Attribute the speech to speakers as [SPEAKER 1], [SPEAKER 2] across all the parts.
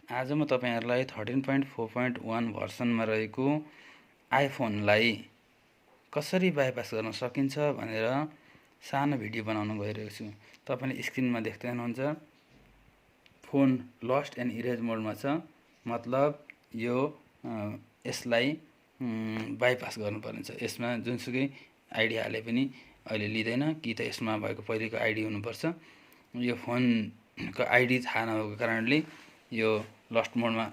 [SPEAKER 1] आज म तपाईहरुलाई 13.4.1 भर्सनमा रहेको आइफोनलाई कसरी बाइपास गर्न सकिन्छ भनेर सानो भिडियो बनाउन गइरहेको छु। तपाईले स्क्रिनमा देख्दै हुनुहुन्छ फोन लस्ट एन्ड इरेज मोडमा छ। मतलब यो यसलाई बाइपास गर्नुपर्ने छ। यसमा जुनसुकै आइडी हाले पनि अहिले लिँदैन कि त यसमा भएको पहिलेको आइडी हुनुपर्छ। यो फोनको आइडी थाहा नभएको कारणले यो लस्ट मोडमा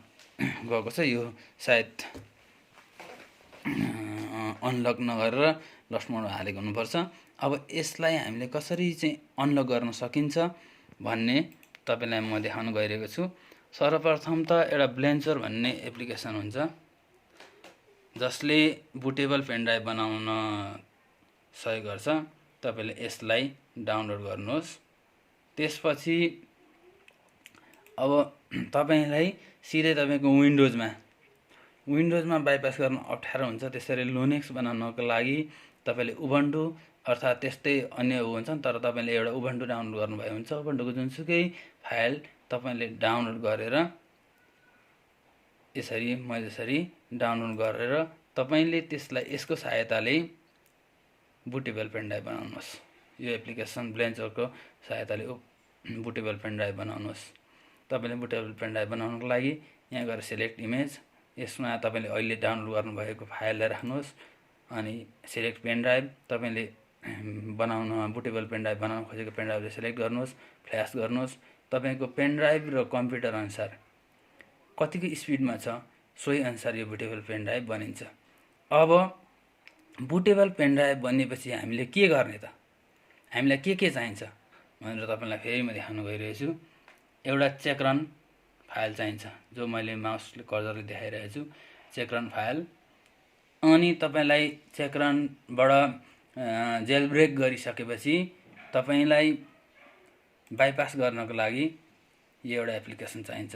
[SPEAKER 1] गएको छ। यो सायद अनलक नगरेर लस्ट मोडमा हालेको हुनुपर्छ। अब यसलाई हामीले कसरी चाहिँ अनलक गर्न सकिन्छ भन्ने तपाईलाई म देखाउन गइरहेको छु। सर्वप्रथम त एउटा ब्लेन्चर भन्ने एप्लिकेसन हुन्छ जसले बुटेबल पेन ड्राइभ बनाउन सहयोग गर्छ। तपाईले यसलाई डाउनलोड गर्नुहोस्। त्यसपछि अब तपाईलाई सिधै तपाईको विन्डोजमा बाइपास गर्न अप्ठ्यारो हुन्छ। त्यसरी लिनक्स बनाउनको लागि तपाईले उबुन्टु अर्थात त्यस्तै अन्य हुन्छ तर तपाईले एउटा उबुन्टु डाउनलोड गर्नुभयो हुन्छ। उबुन्टुको जुनसुकै फाइल तपाईले डाउनलोड गरेर यसरी मैले जसरी डाउनलोड गरेर तपाईले त्यसलाई यसको सहायताले बुटेबल पेन ड्राइभ बनाउनुहोस्। यो एप्लिकेसन ब्लेन्चरको सहायताले बुटेबल पेन ड्राइभ बनाउनुहोस्। तपाईले बुटेबल पेन ड्राइभ बनाउनको लागि यहाँ गएर सिलेक्ट इमेज, यसमा तपाईले अहिले डाउनलोड गर्नुभएको फाइललाई राख्नुहोस् अनि सिलेक्ट पेन ड्राइभ। तपाईले बनाउन बुटेबल पेन ड्राइभ बनाउन खोजेको पेन ड्राइभलाई सिलेक्ट गर्नुहोस्, फ्ल्यास गर्नुहोस्। तपाईको पेन ड्राइभ र कम्प्युटर अनुसार कतिको स्पिडमा छ सोही अनुसार यो बुटेबल पेन ड्राइभ बनिन्छ। अब बुटेबल पेन ड्राइभ बनेपछि हामीले के गर्ने त? हामीलाई के चाहिन्छ भनेर तपाईलाई फेरि म देखाउन गइरहेको छु। एउटा चेक रन फाइल चाहिन्छ जो मैले माउसले कर्सरले देखाइरहेको छु। चेक रन फाइल अनि तपाईलाई चेक रनबाट जेल ब्रेक गरिसकेपछि तपाईलाई बाइपास गर्नको लागि यो एउटा एप्लिकेसन चाहिन्छ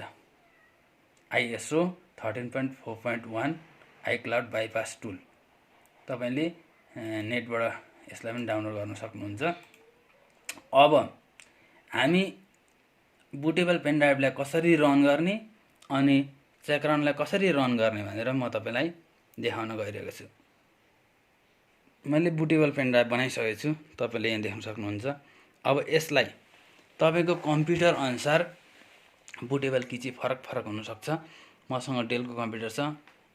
[SPEAKER 1] ISO 13.4.1 iCloud बाइपास टुल। तपाईले नेटबाट यसलाई पनि डाउनलोड गर्न सक्नुहुन्छ। अब हामी बुटेबल पेन ड्राइभलाई कसरी रन गर्ने अनि चेक रनलाई कसरी रन गर्ने भनेर म तपाईलाई देखाउन गइरहेको छु। मैले बुटेबल पेन ड्राइभ बनाइसकेको छु, तपाईले यहाँ देख्न सक्नुहुन्छ। अब यसलाई तपाईको कम्प्युटर अनुसार बुटेबल की चाहिँ फरक हुन सक्छ। मसँग डेलको कम्प्युटर छ,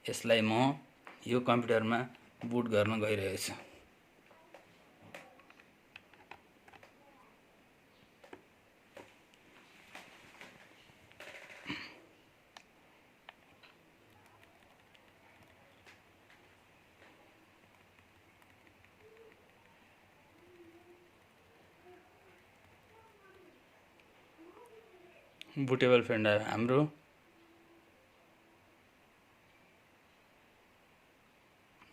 [SPEAKER 1] यसलाई म यो कम्प्युटरमा बुट गर्न गइरहेको छु। बुटेबल पेन ड्राइभ हाम्रो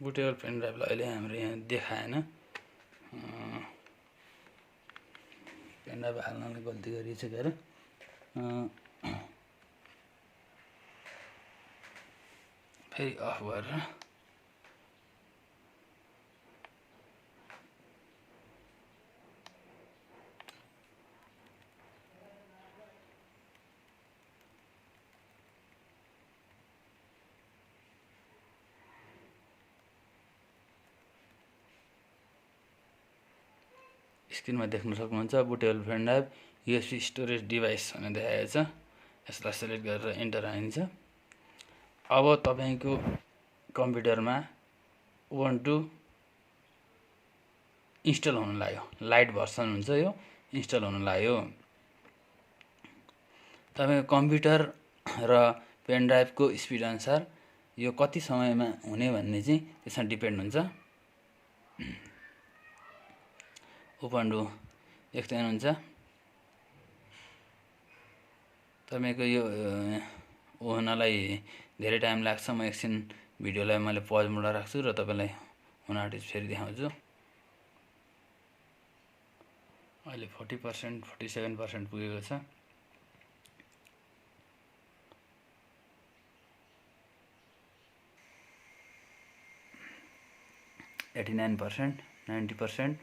[SPEAKER 1] बुटेबल पेन ड्राइभलाई अहिले हाम्रो यहाँ देखाएन। पेन ड्राइभ हाल्नले गल्ती गरिएछ के अरे। फेरि अफ गरेर स्क्रिनमा देख्न सक्नुहुन्छ bootable pen drive USB storage device भनेर देखाएको छ। यसलाई सिलेक्ट गरेर इन्टर हानिन्छ। अब तपाईको कम्प्युटरमा उबुन्टु इन्स्टल हुन लाग्यो। लाइट भर्सन हुन्छ यो, इन्स्टल हुन लाग्यो। तपाईको कम्प्युटर र पेन ड्राइभको स्पिड अनुसार यो कति समयमा हुने भन्ने चाहिँ त्यसमा डिपेन्ड हुन्छ। उबुन्टु देख्दै हुनुहुन्छ। तपाईको यो हुनलाई धेरै टाइम लाग्छ। म एकछिन भिडियोलाई मैले पज मोडमा राख्छु र तपाईलाई हुन आँटेपछि फेरि देखाउँछु। अहिले 40% 47% पुगेको छ। । 89% 90%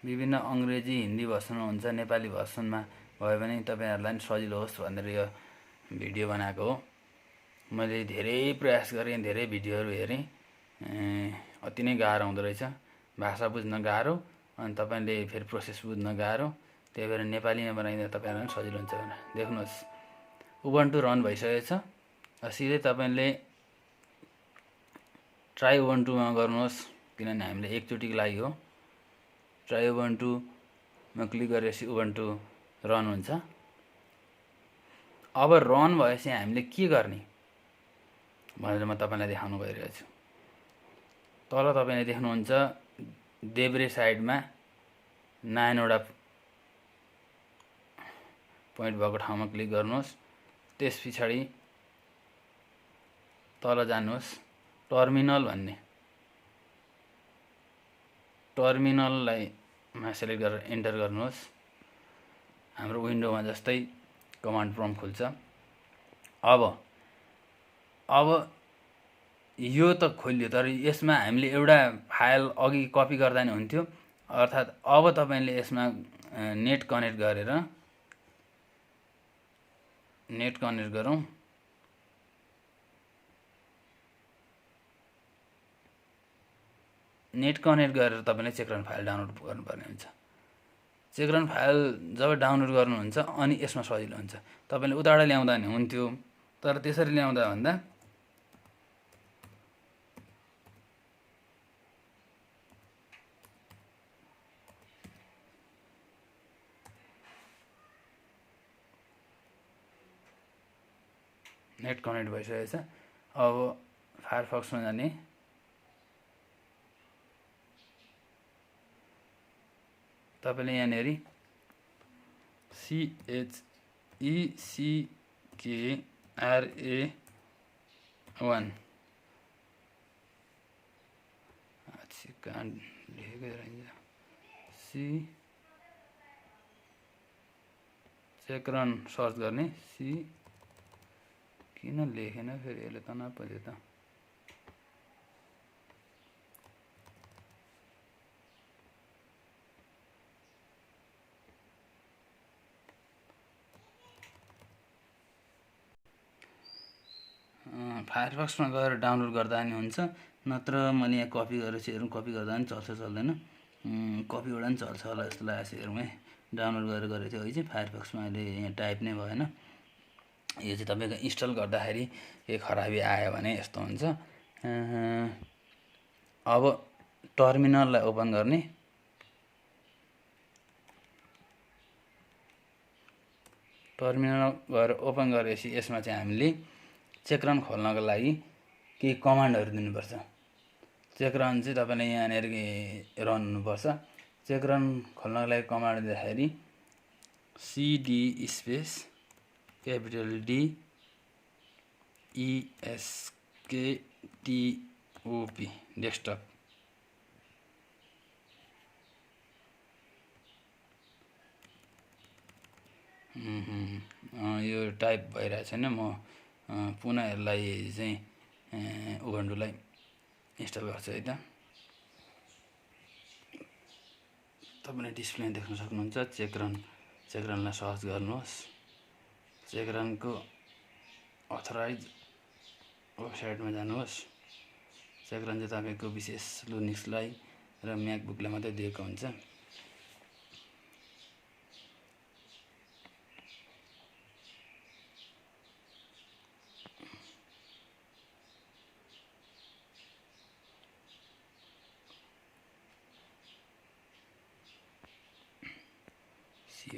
[SPEAKER 1] विभिन्न अङ्ग्रेजी हिन्दी भर्सनमा हुन्छ, नेपाली भर्सनमा भयो भने तपाईँहरूलाई पनि सजिलो होस् भनेर यो भिडियो बनाएको हो। मैले धेरै प्रयास गरेँ, धेरै भिडियोहरू हेरेँ, अति नै गाह्रो हुँदो रहेछ, भाषा बुझ्न गाह्रो, अनि तपाईँले फेरि प्रोसेस बुझ्न गाह्रो। त्यही भएर नेपालीमा बनाइदिँदा तपाईँहरूलाई पनि सजिलो हुन्छ भनेर। देख्नुहोस् उबन्टु रन भइसकेको छ। सिधै तपाईँले ट्राई उबन्टुमा गर्नुहोस्, किनभने हामीले एकचोटिको लागि हो। ट्राई उबन्टुमा क्लिक गरेपछि उबन्टु रन हुन्छ। अब रन भएपछि हामीले के गर्ने भनेर म तपाईँलाई देखाउनु गइरहेको छु। तल तपाईँले देख्नुहुन्छ देब्रे साइडमा 9वटा पोइन्ट भएको ठाउँमा क्लिक गर्नुहोस्। त्यस पछाडि तल जानुहोस्, टर्मिनल भन्ने टर्मिनललाई सेलेक्ट गरेर इन्टर गर्नुहोस्। हाम्रो विन्डोमा जस्तै कमान्ड प्रम्प्ट खुल्छ। अब यो त खोलियो, तर यसमा हामीले एउटा फाइल अघि कपी गर्दा नि हुन्थ्यो। अर्थात् अब तपाईँले यसमा नेट कनेक्ट गरौँ। नेट कनेक्ट गरेर तपाईँले चेकरन फाइल डाउनलोड गर्नुपर्ने हुन्छ। चेकरन फाइल जब डाउनलोड गर्नुहुन्छ अनि यसमा सजिलो हुन्छ। तपाईँले उताबाट ल्याउँदा नि हुन्थ्यो, तर त्यसरी ल्याउँदा भन्दा नेट कनेक्ट भइसकेको छ। अब फायरफक्समा जाने, तपाईँले यहाँनिर CHECKRA1 लेखेकै रहन्छ, चेकरन सर्च गर्ने। किन लेखेन फेरि यसले तनाव पर्यो त। फायरफक्समा गएर डाउनलोड गर्दा नि हुन्छ, नत्र मैले यहाँ कपी गरेर चाहिँ हेरौँ, कपी गर्दा पनि चल्छ चल्दैन। कपीबाट पनि चल्छ होला जस्तो लागेको छ, हेरौँ है। डाउनलोड गरेर गरेको थियो है चाहिँ फायरफक्समा, अहिले यहाँ टाइप नै भएन। यो चाहिँ तपाईँको इन्स्टल गर्दाखेरि केही खराबी आयो भने यस्तो हुन्छ। अब टर्मिनललाई ओपन गर्ने। टर्मिनल गएर ओपन गरेपछि यसमा चाहिँ हामीले चेकरन खोल्नको लागि केही कमान्डहरू दिनुपर्छ। चेकरन चाहिँ तपाईँले यहाँनिर रन हुनुपर्छ। चेकरन खोल्नको लागि कमान्ड दिँदाखेरि CD space capital D ESKTOP desktop. यो टाइप भइरहेको छैन, म पुनः यसलाई चाहिँ उबन्टुलाई इन्स्टल गर्छु है त। तपाईँले डिस्प्ले देख्न सक्नुहुन्छ। चेकरनलाई सर्च गर्नुहोस्। चेकरनको अथराइज वेबसाइटमा जानुहोस्। चेकरन चाहिँ तपाईँको विशेष लिनक्सलाई र म्याकबुकलाई मात्रै दिएको हुन्छ।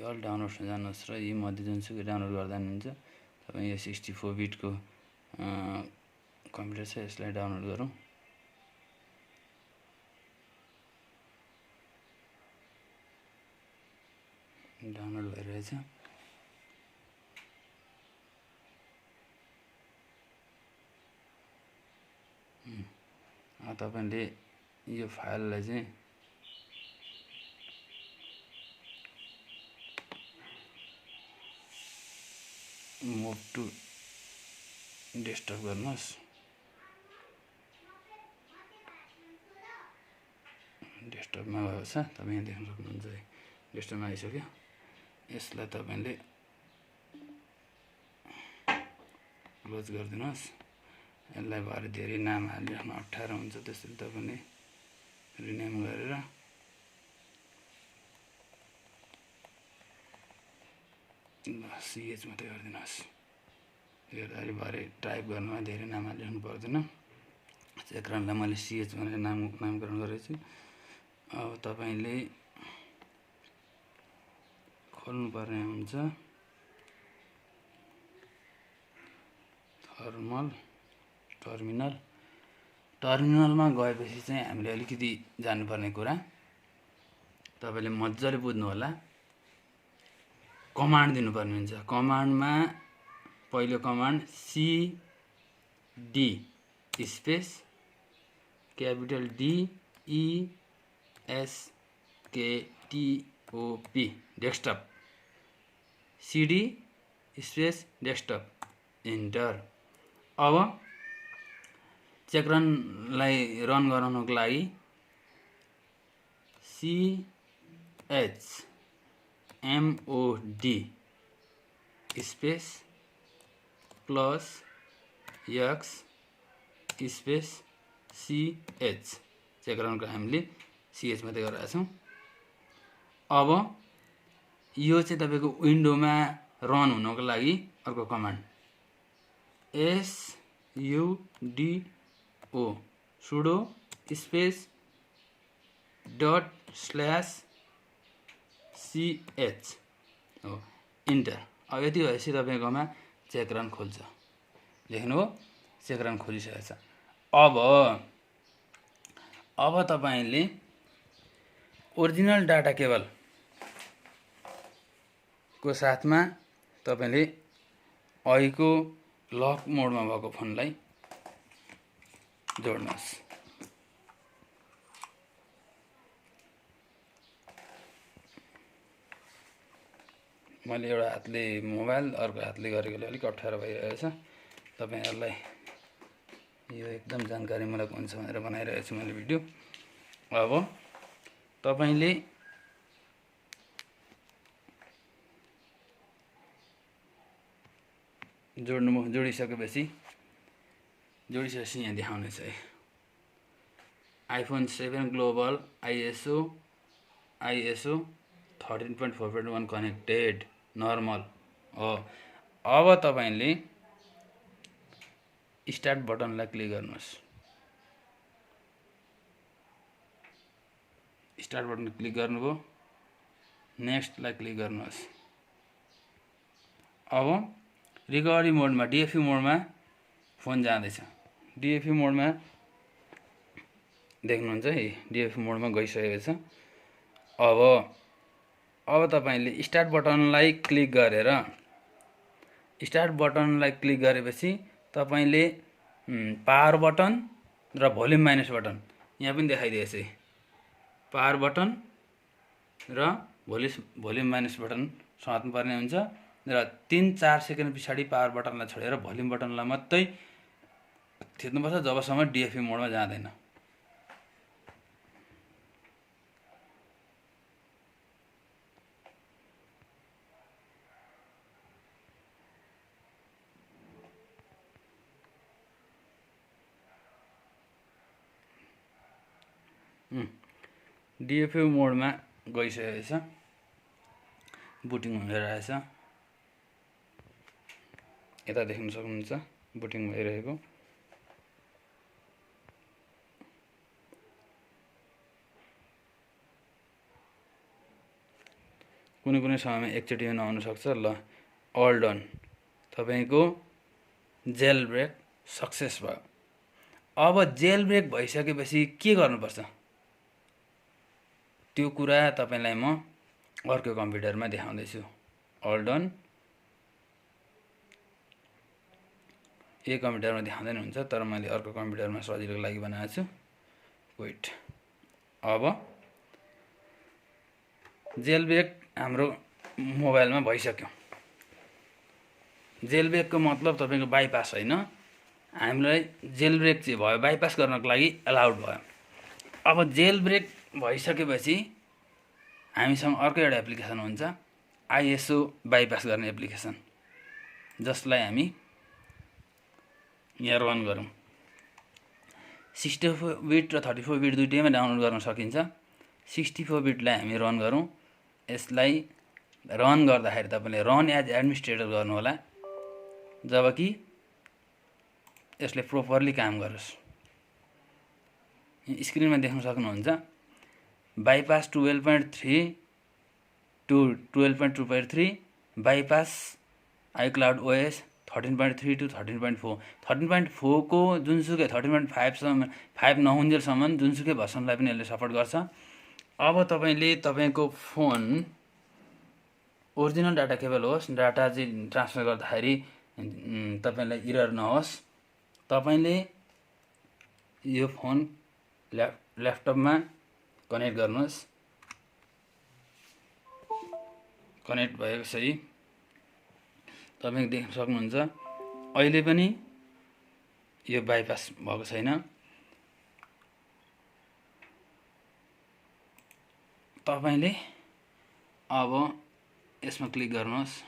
[SPEAKER 1] अल डाउनलोड्समा जानुहोस् र यी मध्ये जुनसुकै डाउनलोड गर्दा नि हुन्छ। तपाईँ यो 64 बिटको कम्प्युटर छ, यसलाई डाउनलोड गरौँ। डाउनलोड भइरहेछ। तपाईँले यो फाइललाई चाहिँ मुभ टु डेस्कटप गर्नुहोस्। डेस्कटपमा भएको छ, तपाईँ यहाँ देख्न सक्नुहुन्छ है। डेस्कटपमा आइसक्यो। यसलाई तपाईँले क्लोज गरिदिनुहोस्। यसलाई भरे धेरै नाम हालिराख्न अप्ठ्यारो हुन्छ, त्यसैले तपाईँले रिनेम गरेर CH मात्रै गरिदिनुहोस्। त्यो गर्दाखेरि भरे टाइप गर्नुमा धेरै नाम हालिराख्नु पर्दैन। चेकरनलाई मैले CH भनेर नामकरण गरेको छु। अब तपाईँले खोल्नुपर्ने हुन्छ टर्मिनलमा गएपछि चाहिँ हामीले अलिकति जान्नुपर्ने कुरा तपाईँले मजाले बुझ्नु होला। कमान्ड दिनुपर्ने हुन्छ। कमान्डमा पहिलो command CD space capital DESKTOP desktop, CD space desktop, enter. अब चेकरनलाई रन गराउनको लागि CHMOD space plus X space CH, चेकरनको हामीले CH मात्रै गरेका छौँ। अब यो चाहिँ तपाईँको विन्डोमा रन हुनको लागि अर्को command SUDO sudo space ./CH हो, इन्टर। अब यति भएपछि तपाईँकोमा चेकरन खोल्छ। देख्नुभयो, चेकरन खोलिसकेको छ। अब तपाईँले ओरिजिनल डाटा केबल को साथमा तपाईँले अहिलेको लक मोडमा भएको फोनलाई जोड्नुहोस्। मैले एउटा हातले मोबाइल अर्को हातले गरेकोले अलिक अप्ठ्यारो भइरहेको छ। तपाईँहरूलाई यो एकदम जानकारीमूलक हुन्छ भनेर बनाइरहेको छु मैले भिडियो। अब तपाईँले जोडिसकेपछि यहाँ देखाउनेछ है। iPhone 7 global ISO 13.4.1 connected normal हो। अब तपाईँले स्टार्ट बटनलाई क्लिक गर्नुहोस्। स्टार्ट बटन क्लिक गर्नुभयो, नेक्स्टलाई क्लिक गर्नुहोस्। अब रिकभरी मोडमा DFU मोडमा फोन जाँदैछ। DFU मोडमा देख्नुहुन्छ है, DFU मोडमा गइसकेको छ। अब तपाईँले स्टार्ट बटनलाई क्लिक गरेपछि तपाईँले पावर बटन र भोल्युम माइनस बटन यहाँ पनि देखाइदिएछ। पावर बटन र भोल्युम माइनस बटन समात्नुपर्ने हुन्छ र 3-4 सेकेन्ड पछाडि पावर बटनलाई छोडेर भोल्युम बटनलाई मात्रै थिच्नुपर्छ जबसम्म DFU मोडमा जाँदैन। DFU मोडमा गइसकेको छ, बुटिङ भइरहेछ। यता देख्न सक्नुहुन्छ बुटिङ भइरहेको। कुनै समयमा एकचोटि नआउन सक्छ। ल अल डन, तपाईँको जेल ब्रेक सक्सेस भयो। अब जेल ब्रेक भइसकेपछि के गर्नुपर्छ त्यो कुरा तपाईलाई म अर्को कम्प्युटरमा देखाउँदैछु। अल डन, यो कम्प्युटरमा देखाउँदैन हुन्छ, तर मैले अर्को कम्प्युटरमा सजिलोको लागि बनाएको छु। वेट। अब जेल ब्रेक हाम्रो मोबाइलमा भइसक्यो। जेल ब्रेकको मतलब तपाईको बाइपास हैन, हामीलाई जेल ब्रेक चाहिँ भयो, बाइपास गर्नको लागि अलाउड भयो। अब जेल ब्रेक भइसकेपछि हामीसँग अर्को एउटा एप्लिकेसन हुन्छ आइएसओ बाइपास गर्ने एप्लिकेसन, जसलाई हामी यहाँ रन गरौँ। 64 बिट र 34 बिट दुइटैमा डाउनलोड गर्न सकिन्छ। 64 बिटलाई हामी रन गरौँ। यसलाई रन गर्दाखेरि तपाईँले रन एज एडमिनिस्ट्रेटर गर्नु होला, जबकि यसले प्रोपरली काम गरोस्। स्क्रिनमा देख्न सक्नुहुन्छ bypass 12.3 to 12.2.3 bypass iCloud OS 13.3 to 13.4। 13.4 को जुनसुकै 13.5 नहुन्जेलसम्म जुनसुकै भर्सनलाई पनि यसले सपोर्ट गर्छ। अब तपाईँले तपाईँको फोन ओरिजिनल डाटा केबल होस्, डाटा चाहिँ ट्रान्सफर गर्दाखेरि तपाईँलाई इरर नहोस्, तपाईँले यो फोन ल्यापटपमा कनेक्ट गर्नुहोस्। कनेक्ट भएपछि तपाईँ देख्न सक्नुहुन्छ अहिले पनि यो बाइपास भएको छैन। तपाईँले अब यसमा क्लिक गर्नुहोस्।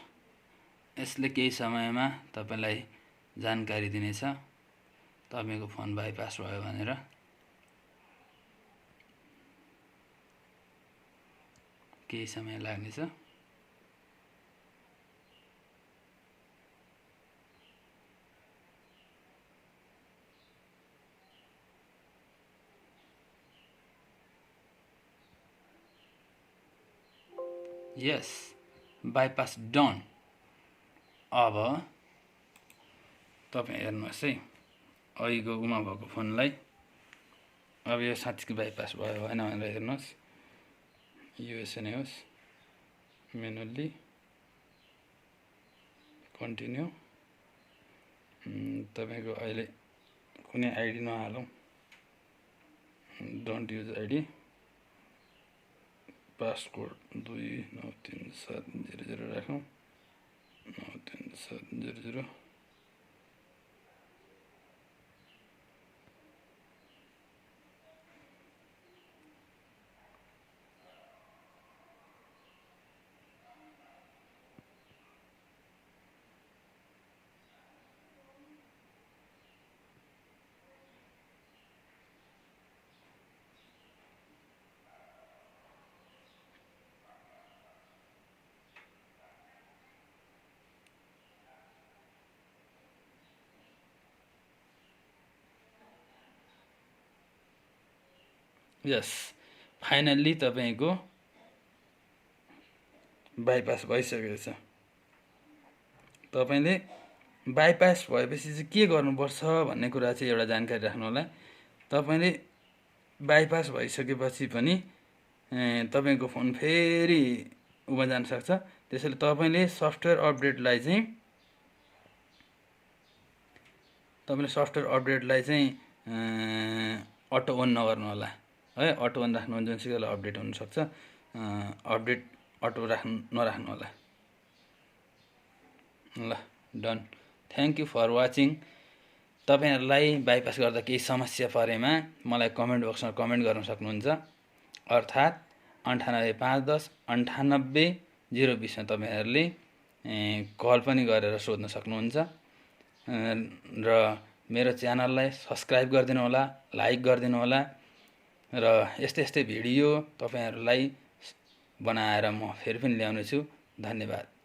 [SPEAKER 1] यसले केही समयमा तपाईँलाई जानकारी दिनेछ तपाईँको फोन बाइपास भयो भनेर। केही समय लाग्नेछ। यस, बाइपास डन। अब तपाईँ हेर्नुहोस् है, अघिको उमा भएको फोनलाई अब यो साँच्चीकै बाइपास भयो भएन भनेर हेर्नुहोस्। युएसए नै होस्, मेनुअल्ली कन्टिन्यू। तपाईँको अहिले कुनै आइडी नहालौँ, डोन्ट युज आइडी। पासकोड 293700 राखौँ, 93700। यस, फाइनल्ली तपाईँको बाइपास भइसकेको छ। तपाईँले बाइपास भएपछि चाहिँ के गर्नुपर्छ भन्ने कुरा चाहिँ एउटा जानकारी राख्नु होला। तपाईँले बाइपास भइसकेपछि पनि तपाईँको फोन फेरि उमा जान सक्छ। त्यसैले तपाईँले सफ्टवेयर अपडेटलाई चाहिँ अटो अन नगर्नु होला है। अटो अन राख्नु भने जुनसुकै बेला अपडेट हुनसक्छ। अपडेट अटो नराख्नु होला। ल, done. Thank you for watching. तपाईँहरूलाई बाइपास गर्दा केही समस्या परेमा मलाई कमेन्ट बक्समा कमेन्ट गर्न सक्नुहुन्छ, अर्थात् 985110 98 020मा तपाईँहरूले कल पनि गरेर सोध्न सक्नुहुन्छ। र मेरो च्यानललाई सब्सक्राइब गरिदिनु होला, लाइक गरिदिनु होला। र यस्तै भिडियो तपाईँहरूलाई बनाएर म फेरि पनि ल्याउनेछु। धन्यवाद।